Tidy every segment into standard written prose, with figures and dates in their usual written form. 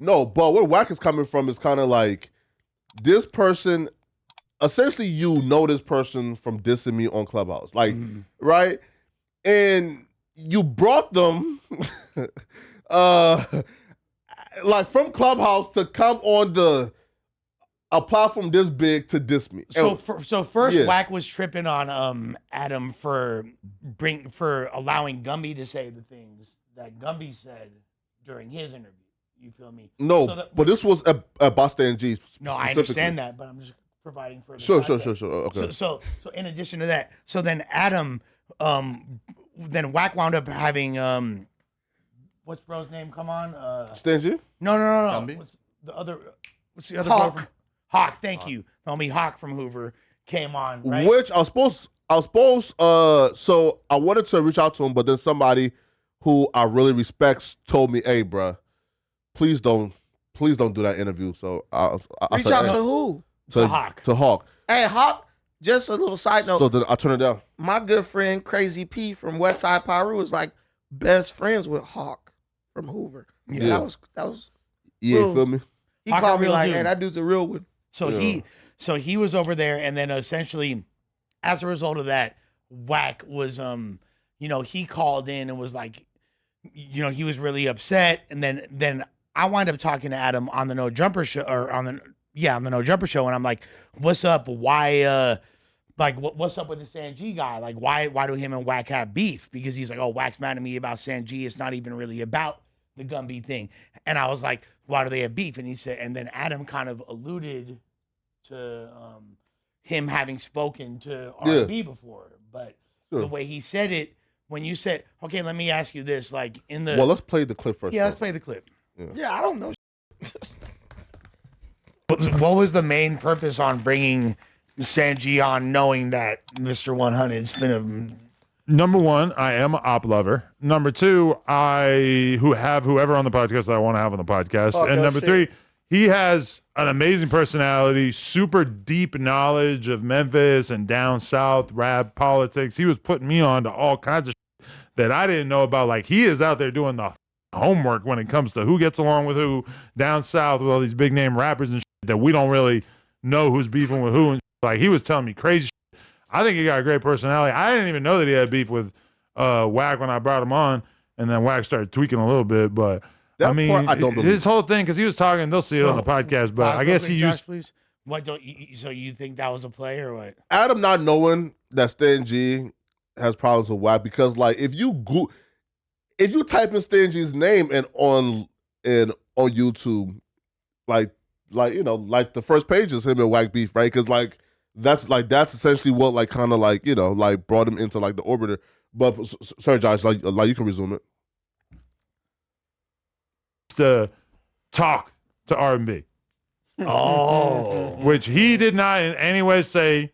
No, but where Wack is coming from is kind of like this person. Essentially, you know this person from dissing me on Clubhouse, like, right? And you brought them, like from Clubhouse to come on a platform this big to diss me. So first, Wack was tripping on Adam for allowing Gumby to say the things that Gumby said during his interview. You feel me? No, but this was a Basta and G. No, I understand that, but I'm just providing further. Sure. Okay. So in addition to that, so then Adam, then Wack wound up having what's bro's name? Come on, Stan G? No. Gumby? What's the other girl from Hawk? Thank you, homie. Hawk from Hoover came on, right? Which I was supposed. So I wanted to reach out to him, but then somebody who I really respect told me, "Hey, bruh, please don't do that interview." So I reach said, out to who? To Hawk. To Hawk. Hey, Hawk. Just a little side note. So then I turned it down. My good friend Crazy P from Westside Pyru was like best friends with Hawk from Hoover. Yeah, that was. Yeah, you feel me? He Hawk called me real like, dude. "Hey, that dude's a real one." So he was over there, and then essentially, as a result of that, Wack was he called in and was like, he was really upset, and then I wind up talking to Adam on the No Jumper show on the No Jumper show, and I'm like, "What's up? Why what's up with the Sanji guy? Like why do him and Wack have beef?" Because he's like, "Oh, Wack's mad at me about Sanji. It's not even really about the Gumby thing." And I was like, "Why do they have beef?" And he said, and then Adam kind of alluded to him having spoken to R&B before, but the way he said it, when you said, "Okay, let me ask you this," like in the let's play the clip first. Yeah, let's play the clip. Yeah, I don't know. What was the main purpose on bringing Sanji on, knowing that Mr. 100's been Number one, I am an op lover. Number two, have whoever on the podcast that I want to have on the podcast. And number three, he has an amazing personality, super deep knowledge of Memphis and down south rap politics. He was putting me on to all kinds of shit that I didn't know about. Like, he is out there doing the homework when it comes to who gets along with who down south with all these big name rappers and shit that we don't really know who's beefing with who. And like, he was telling me crazy shit. I think he got a great personality. I didn't even know that he had beef with Wack when I brought him on, and then Wack started tweaking a little bit. But I mean, I don't believe his whole thing, because he was talking. They'll see it on the podcast, but I guess he used. Please. What don't you? So you think that was a play or what? Adam not knowing that Stan G has problems with Wack, because like if you type in Stan G's name and on YouTube, like the first page is him and Wack beef, right? Because that's essentially what like kind of like like brought him into like the orbiter. But sorry, Josh, like you can resume it. To talk to R&B. Which he did not in any way say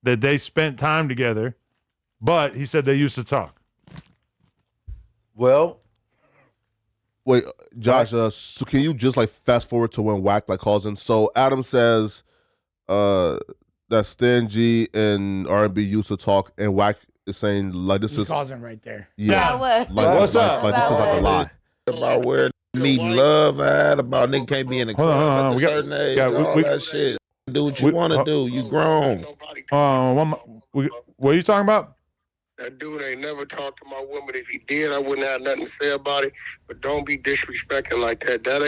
that they spent time together, but he said they used to talk. Well, wait, Josh, so can you just like fast forward to when Wack like calls in? So Adam says that Stan G and R&B used to talk, and Wack is saying like this is calls in right there. Yeah, what? like what's up? Like this is like a lie. About where meeting love at, about nigga can't be in the club at a certain age, all that shit. Do what you want to do. You grown. What are you talking about? That dude ain't never talked to my woman. If he did, I wouldn't have nothing to say about it. But don't be disrespecting like that. That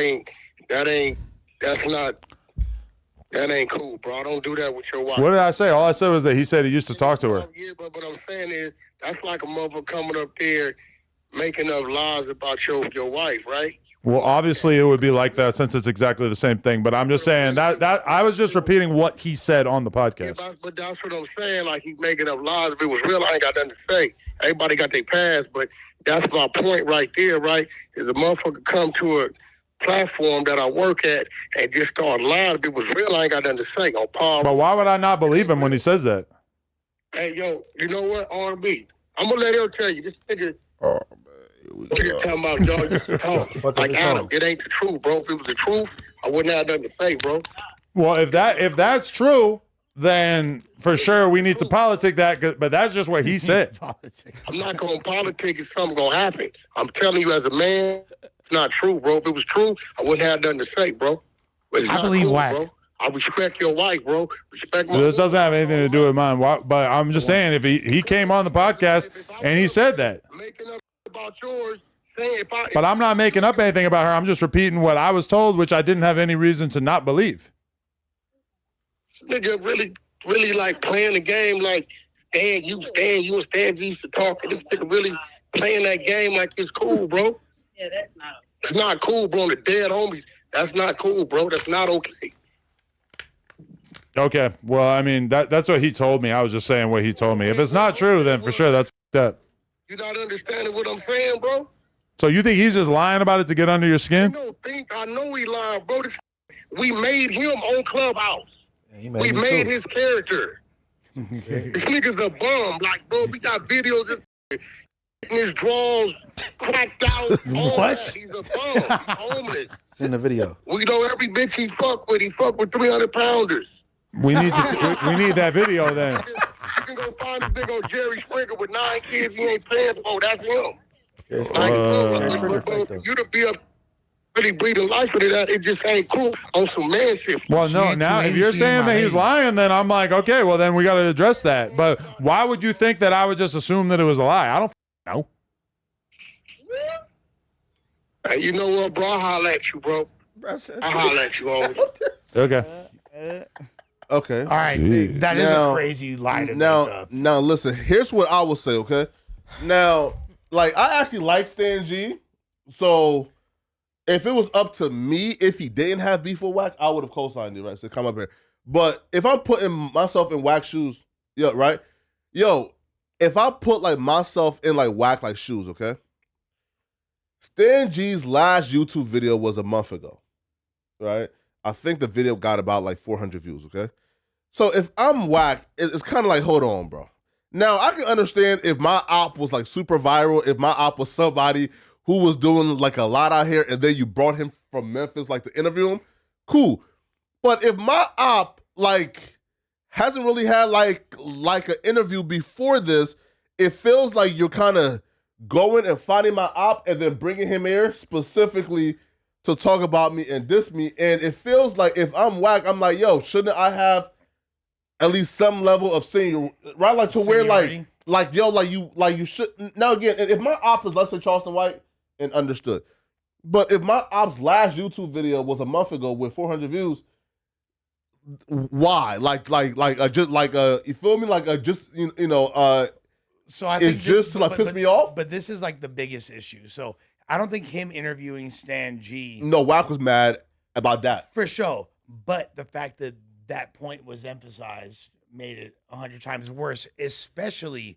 ain't cool, bro. Don't do that with your wife. What did I say? All I said was that he said he used to talk to her. Yeah, but what I'm saying is that's like a motherfucker coming up there making up lies about your wife, right? Well, obviously it would be like that since it's exactly the same thing. But I'm just saying that I was just repeating what he said on the podcast. Yeah, but that's what I'm saying. Like, he's making up lies. If it was real, I ain't got nothing to say. Everybody got their past, but that's my point right there, right? Is a motherfucker come to a platform that I work at and just start lying. If it was real, I ain't got nothing to say. On par. But why would I not believe him when he says that? Hey, yo, you know what? R&B. I'm gonna let him tell you. This nigga. Oh, You're talking about y'all used to talk. Like, Adam, it ain't the truth, bro. If it was the truth, I wouldn't have nothing to say, bro. Well, if that's true, then for sure we need to politic that. But that's just what he said. I'm not going to politic if something going to happen. I'm telling you as a man, not true, bro. If it was true, I wouldn't have nothing to say, bro. But it's I not believe cool, Wack. bro. I respect your wife, bro. Respect my This doesn't have anything to do with mine. But I'm just saying, if he came on the podcast and he said that. Making up about yours, saying But I'm not making up anything about her. I'm just repeating what I was told, which I didn't have any reason to not believe. Nigga really like playing the game like Stan, you and Stan used to talk. And this nigga really playing that game like it's cool, bro. Yeah, that's not. It's not cool, bro. The dead homies. That's not cool, bro. That's not okay. Okay. Well, I mean, that's what he told me. I was just saying what he told me. If it's not true, then for sure that's that. You not understanding what I'm saying, bro? So you think he's just lying about it to get under your skin? I know he lying, bro. We made him on Clubhouse. We made his character. This nigga's a bum. Like, bro, we got videos just his drawers cracked out. What? He's a bum. He's homeless. It's in the video. We know every bitch he fuck with 300 pounders. We need that video then. You can go find this nigga on Jerry Springer with 9 kids he ain't paying for. That's him. Jerry You to be up really breathing life into that, it just ain't cool on some man shit. Well, no, now if you're saying that he's lying, then I'm like, okay, well then we got to address that. But why would you think that I would just assume that it was a lie? I don't know. Hey, you know what, bro? I'll holler at you, bro. I'll holler at you, homie. Okay. Okay. All right. Jeez. That is a crazy lie to make up. Now, listen. Here's what I will say. Okay. Now, like, I actually like Stan G. So, if it was up to me, if he didn't have beef with Wack, I would have co-signed it, right? So come up here. But if I'm putting myself in Wack's shoes, yeah, right? Yo, if I put like myself in like Wack like shoes, okay? Stan G's last YouTube video was a month ago, right? I think the video got about like 400 views, okay? So if I'm Wack, it's kind of like, hold on, bro. Now, I can understand if my op was like super viral, if my op was somebody who was doing like a lot out here and then you brought him from Memphis like to interview him, cool. But if my op like hasn't really had like an interview before this, it feels like you're kind of going and finding my op and then bringing him here specifically to talk about me and diss me. And it feels like if I'm Wack, I'm like, yo, shouldn't I have at least some level of senior, right? Like to where like you should. Now again, if my op is, let's say Charleston White, and understood. But if my op's last YouTube video was a month ago with 400 views, why? You feel me? So I it's think just to piss me off. But this is like the biggest issue. So I don't think him interviewing Stan G. No, Wack was mad about that For sure. But the fact that that point was emphasized made it 100 times worse, especially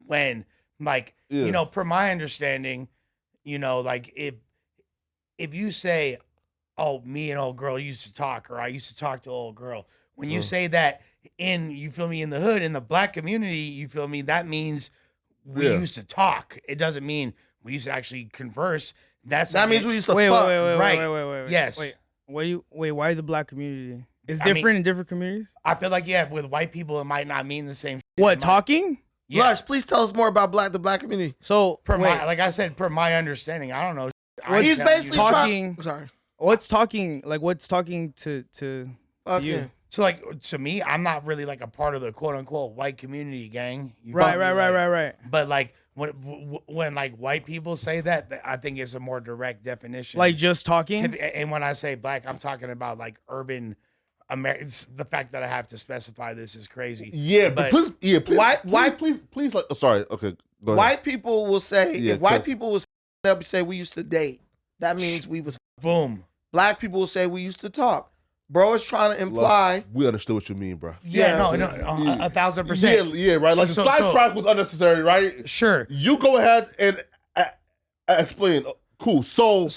when, like, you know, per my understanding, you know, like if you say, oh, me and old girl used to talk, or I used to talk to old girl, when you say that you feel me, in the hood, in the black community, you feel me, that means we used to talk. It doesn't mean we used to actually converse. That means we used to wait, fuck. Right. Yes. Wait, why the black community? It's different in different communities? I feel like, with white people, it might not mean the same. What, talking? Yeah. Lush, please tell us more about the black community. So, like I said, per my understanding, I don't know. He's basically talking. Sorry. What's talking? Like, what's talking to you? So, like, to me, I'm not really like a part of the quote unquote white community gang. Right. But like when like white people say that, I think it's a more direct definition. Like just talking. And when I say black, I'm talking about like urban Americans. The fact that I have to specify this is crazy. Yeah, but please, please. Sorry, okay, go ahead. White people will say, if white people was, they'll say we used to date. That means we was. Boom. Black people will say we used to talk. Bro is trying to imply. We understood what you mean, bro. Yeah, no, 1,000%. Yeah, right. Like the sidetrack was unnecessary, right? Sure. You go ahead and explain. Cool. So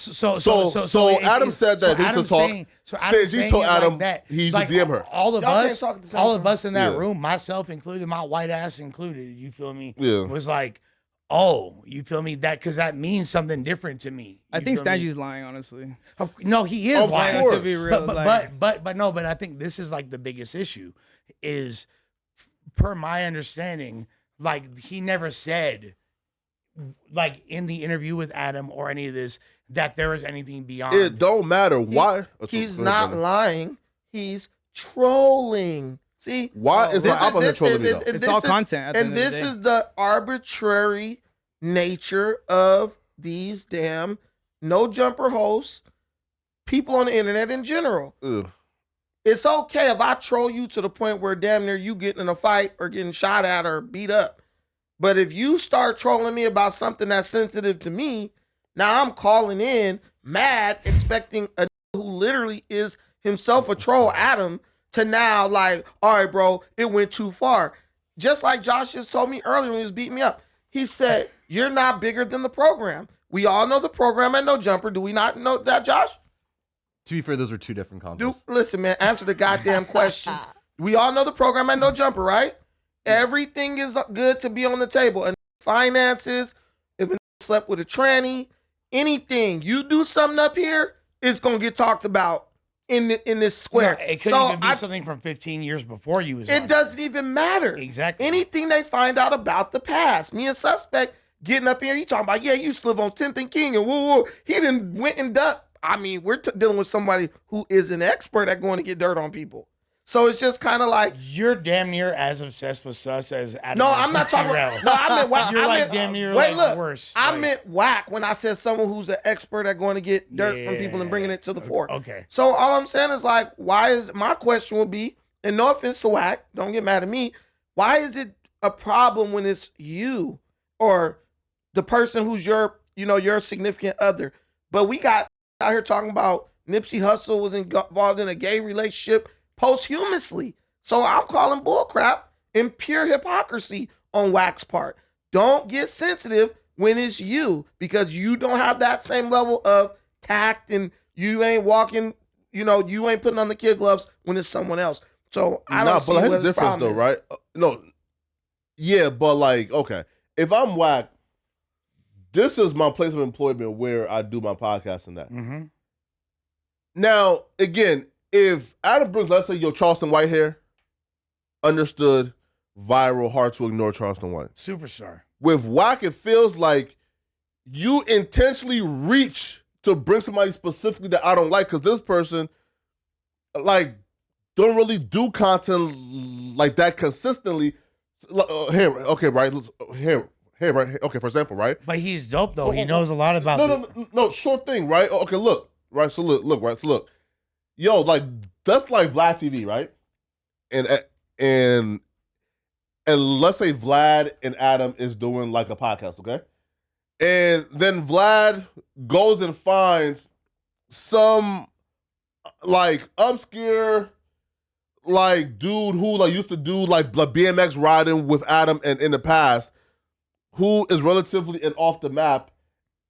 Adam said that he could talk. Stan G told Adam that he used like, to DM her. All of us in that room, myself included, my white ass included, you feel me? Yeah. Was like, oh, you feel me? That because that means something different to me. I think Stan G's lying, honestly. No, he is lying. To be real, but I think this is like the biggest issue is, per my understanding, like he never said, like in the interview with Adam or any of this, that there is anything beyond. It don't matter why. He's not lying. He's trolling. See, why is my opposite trolling me though? It's all content. And this is the arbitrary nature of these damn no jumper hosts, people on the internet in general. Ugh. It's okay if I troll you to the point where damn near you getting in a fight or getting shot at or beat up. But if you start trolling me about something that's sensitive to me, now I'm calling in mad, expecting a who literally is himself a troll, Adam, to now like, all right, bro, it went too far. Just like Josh just told me earlier when he was beating me up. He said, you're not bigger than the program. We all know the program at No Jumper. Do we not know that, Josh? To be fair, those are two different contests. Dude, listen, man, answer the goddamn question. We all know the program at No Jumper, right? Everything is good to be on the table. And finances, if a slept with a tranny, anything. You do something up here, it's going to get talked about in this square. No, it could even be something from 15 years before you was on. It doesn't even matter. Exactly. Anything they find out about the past. Me and Suspect getting up here, you talking about, yeah, you used to live on 10th and King and woo. He done went and done. I mean, we're dealing with somebody who is an expert at going to get dirt on people. So it's just kind of like you're damn near as obsessed with Sus as Adam. No, I'm not talking about. No, I meant Wack. You're like damn near like worse. I meant Wack when I said someone who's an expert at going to get dirt from people and bringing it to the fore. Okay. So all I'm saying is like, why is my question would be, and no offense to Wack, don't get mad at me. Why is it a problem when it's you or the person who's your significant other? But we got out here talking about Nipsey Hussle was involved in a gay relationship posthumously. So I'm calling bullcrap and pure hypocrisy on Wack's part. Don't get sensitive when it's you because you don't have that same level of tact and you ain't walking, you ain't putting on the kid gloves when it's someone else. So I don't see what the difference though, right? No. Yeah, but like, okay. If I'm Wack, this is my place of employment where I do my podcast and that. Mm-hmm. Now, again, if Adam brings, let's say, Charleston White hair, understood, viral, hard to ignore Charleston White. Superstar. With Wack, it feels like you intentionally reach to bring somebody specifically that I don't like because this person, like, don't really do content like that consistently. Here, okay, right? Here, right? Okay, for example, right? But he's dope, though. He knows a lot about No, sure thing, right? Okay, look, right? So look, right? So look. Yo, like that's like Vlad TV, right? And let's say Vlad and Adam is doing like a podcast, okay? And then Vlad goes and finds some like obscure like dude who like used to do like BMX riding with Adam and in the past, who is relatively and off the map,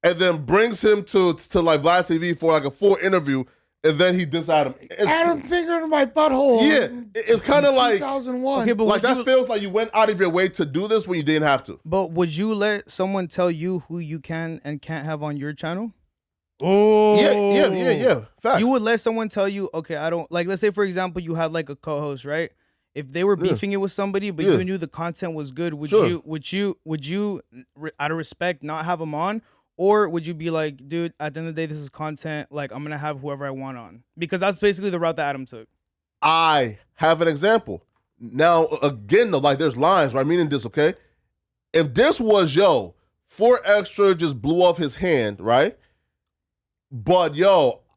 and then brings him to like Vlad TV for like a full interview. And then he diss Adam. Adam fingered my butthole. Yeah, it's kind of like 2001. Okay, but like that feels like you went out of your way to do this when you didn't have to. But would you let someone tell you who you can and can't have on your channel? Oh, yeah. Facts. You would let someone tell you, okay, I don't like. Let's say, for example, you had like a co-host, right? If they were beefing it with somebody, but you knew the content was good, would you, out of respect, not have them on? Or would you be like, dude, at the end of the day, this is content. Like, I'm going to have whoever I want on. Because that's basically the route that Adam took. I have an example. Now, again, though, like, there's lines, right? Meaning this, okay? If this was, 4 Extra just blew off his hand, right? But,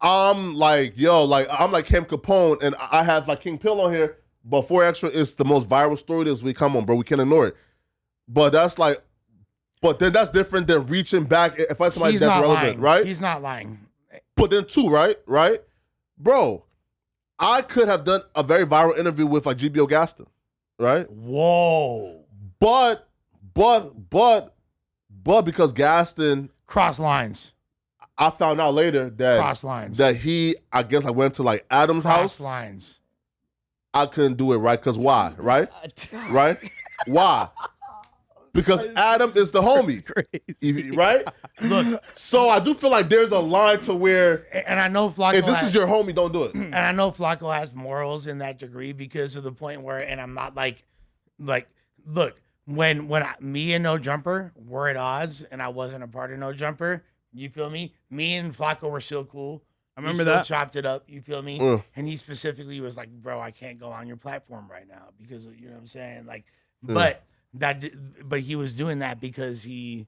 I'm like Kim Capone, and I have, like, King Pill on here, but 4 Extra is the most viral story this week. Come on, bro. We can't ignore it. But that's like, but then that's different than reaching back if I somebody that's relevant, right? He's not lying. But then 2, right? Bro, I could have done a very viral interview with like GBO Gaston, right? Whoa. But because Gaston cross lines. I found out later that cross lines. That he, I guess I went to like Adam's house. Cross lines. I couldn't do it, right? Because why, right? Right? Why? Because Adam is the homie, right? Look, so I do feel like there's a line to where, and I know Flacco. If this is your homie, don't do it. And I know Flacco has morals in that degree because of the point where, and I'm not like, look, when me and No Jumper were at odds, and I wasn't a part of No Jumper, You feel me? Me and Flacco were still cool. I remember we still that. chopped it up. You feel me? And he specifically was like, "Bro, I can't go on your platform right now because you know what I'm saying." Like, but he was doing that because he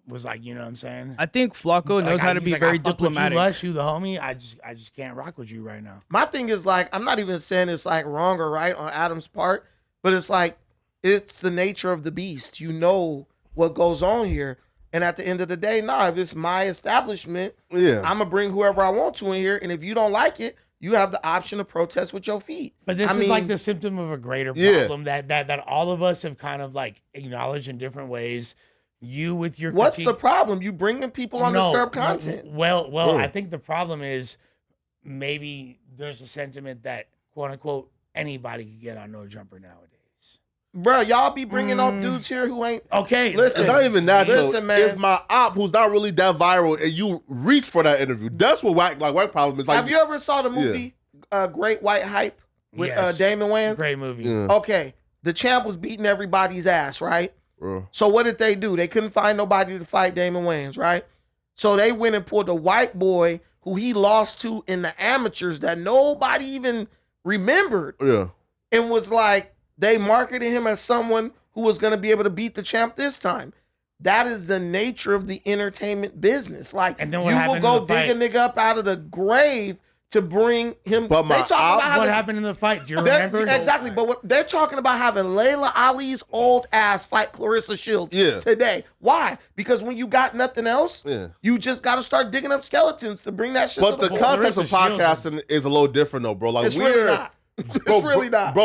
was like, you know what I'm saying. I think Flacco knows how to be very diplomatic. You the homie. I just can't rock with you right now. My thing is like, I'm not even saying it's like wrong or right on Adam's part, but it's like it's the nature of the beast. You know what goes on here. And at the end of the day, if it's my establishment, I'm going to bring whoever I want to in here. And if you don't like it, you have the option to protest with your feet. But this is like the symptom of a greater problem that all of us have kind of like acknowledged in different ways. You with your What's the problem? You bringing people on disturbed content. Well, I think the problem is maybe there's a sentiment that, quote unquote, anybody can get on No Jumper nowadays. Bro, y'all be bringing up dudes here who ain't okay. Listen, it's not even that. Listen, man. It's my op who's not really that viral, and you reach for that interview. That's what Wack problem is. Like, have you ever saw the movie Great White Hype with Damon Wayans? Great movie. Yeah. Okay, the champ was beating everybody's ass, right? So what did they do? They couldn't find nobody to fight Damon Wayans, right? So they went and pulled a white boy who he lost to in the amateurs that nobody even remembered. Yeah, and was like. They marketed him as someone who was going to be able to beat the champ this time. That is the nature of the entertainment business. Like, and then you will go dig a nigga up out of the grave to bring him. But what happened in the fight? Do you remember? Exactly. But what they're talking about having Layla Ali's old ass fight Clarissa Shields today. Why? Because when you got nothing else, you just got to start digging up skeletons to bring that shit. But the context of podcasting is a little different, though, bro. Like, it's really not. It's really not. Bro,